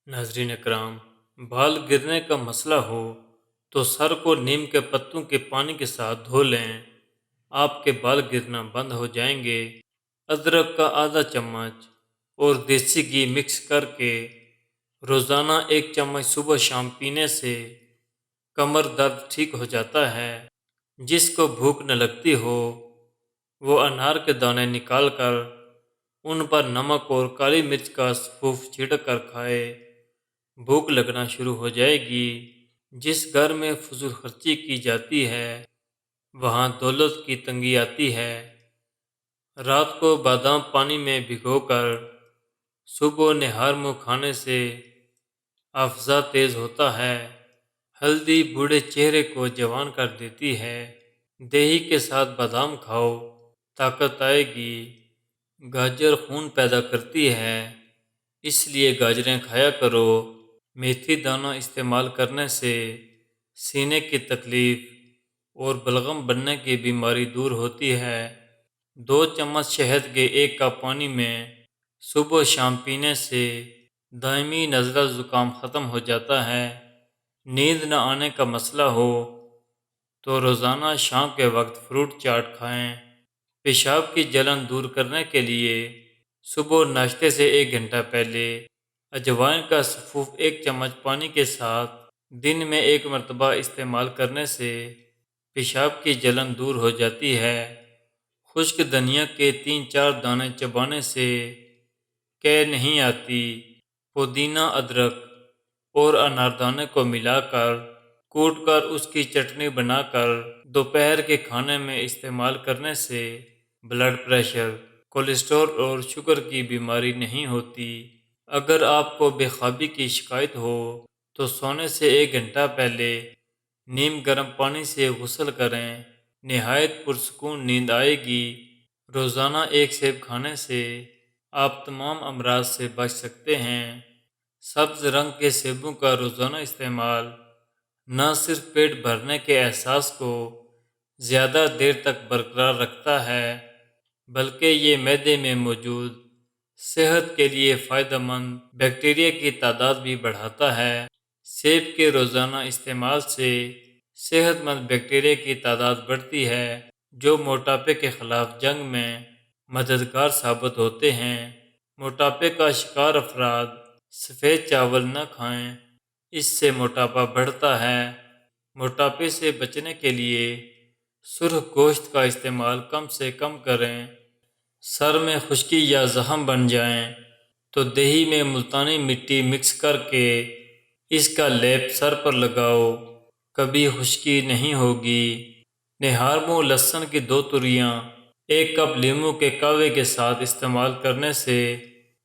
ناظرین اکرام، بال گرنے کا مسئلہ ہو تو سر کو نیم کے پتوں کے پانی کے ساتھ دھو لیں، آپ کے بال گرنا بند ہو جائیں گے۔ ادرک کا آدھا چمچ اور دیسی گھی مکس کر کے روزانہ 1 چمچ صبح شام پینے سے کمر درد ٹھیک ہو جاتا ہے۔ جس کو بھوک نہ لگتی ہو وہ انار کے دانے نکال کر ان پر نمک اور کالی مرچ کا سفوف چھڑک کر کھائے، بھوک لگنا شروع ہو جائے گی۔ جس گھر میں فضول خرچی کی جاتی ہے وہاں دولت کی تنگی آتی ہے۔ رات کو بادام پانی میں بھگو کر صبح نہار منہ کھانے سے افزا تیز ہوتا ہے۔ ہلدی بوڑھے چہرے کو جوان کر دیتی ہے۔ دہی کے ساتھ بادام کھاؤ، طاقت آئے گی۔ گاجر خون پیدا کرتی ہے، اس لیے گاجریں کھایا کرو۔ میتھی دانہ استعمال کرنے سے سینے کی تکلیف اور بلغم بننے کی بیماری دور ہوتی ہے۔ 2 چمچ شہد کے 1 کپ پانی میں صبح شام پینے سے دائمی نزلہ زکام ختم ہو جاتا ہے۔ نیند نہ آنے کا مسئلہ ہو تو روزانہ شام کے وقت فروٹ چاٹ کھائیں۔ پیشاب کی جلن دور کرنے کے لیے صبح ناشتے سے 1 گھنٹہ پہلے اجوائن کا سفوف 1 چمچ پانی کے ساتھ دن میں 1 مرتبہ استعمال کرنے سے پیشاب کی جلن دور ہو جاتی ہے۔ خشک دھنیا کے 3-4 دانے چبانے سے قے نہیں آتی۔ پودینہ، ادرک اور اناردانے کو ملا کر کوٹ کر اس کی چٹنی بنا کر دوپہر کے کھانے میں استعمال کرنے سے بلڈ پریشر، کولیسٹرول اور شوگر کی بیماری نہیں ہوتی۔ اگر آپ کو بے خوابی کی شکایت ہو تو سونے سے 1 گھنٹہ پہلے نیم گرم پانی سے غسل کریں، نہایت پرسکون نیند آئے گی۔ روزانہ 1 سیب کھانے سے آپ تمام امراض سے بچ سکتے ہیں۔ سبز رنگ کے سیبوں کا روزانہ استعمال نہ صرف پیٹ بھرنے کے احساس کو زیادہ دیر تک برقرار رکھتا ہے بلکہ یہ معدے میں موجود صحت کے لیے فائدہ مند بیکٹیریا کی تعداد بھی بڑھاتا ہے۔ سیب کے روزانہ استعمال سے صحت مند بیکٹیریا کی تعداد بڑھتی ہے جو موٹاپے کے خلاف جنگ میں مددگار ثابت ہوتے ہیں۔ موٹاپے کا شکار افراد سفید چاول نہ کھائیں، اس سے موٹاپا بڑھتا ہے۔ موٹاپے سے بچنے کے لیے سرخ گوشت کا استعمال کم سے کم کریں۔ سر میں خشکی یا زخم بن جائیں تو دہی میں ملتانی مٹی مکس کر کے اس کا لیپ سر پر لگاؤ، کبھی خشکی نہیں ہوگی۔ نہار منہ لہسن کی 2 توریاں 1 کپ لیموں کے قہوے کے ساتھ استعمال کرنے سے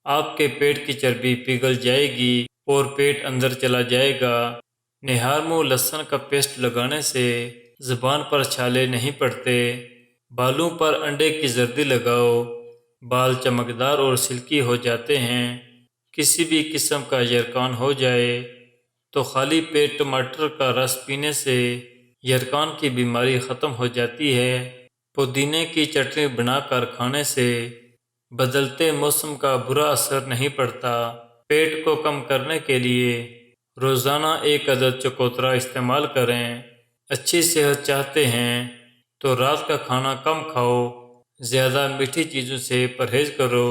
آپ کے پیٹ کی چربی پگھل جائے گی اور پیٹ اندر چلا جائے گا۔ نہار منہ لہسن کا پیسٹ لگانے سے زبان پر چھالے نہیں پڑتے۔ بالوں پر انڈے کی زردی لگاؤ، بال چمکدار اور سلکی ہو جاتے ہیں۔ کسی بھی قسم کا یرقان ہو جائے تو خالی پیٹ ٹماٹر کا رس پینے سے یرقان کی بیماری ختم ہو جاتی ہے۔ پودینے کی چٹنی بنا کر کھانے سے بدلتے موسم کا برا اثر نہیں پڑتا۔ پیٹ کو کم کرنے کے لیے روزانہ 1 عدد چکوترا استعمال کریں۔ اچھی صحت چاہتے ہیں تو رات کا کھانا کم کھاؤ، زیادہ میٹھی چیزوں سے پرہیز کرو۔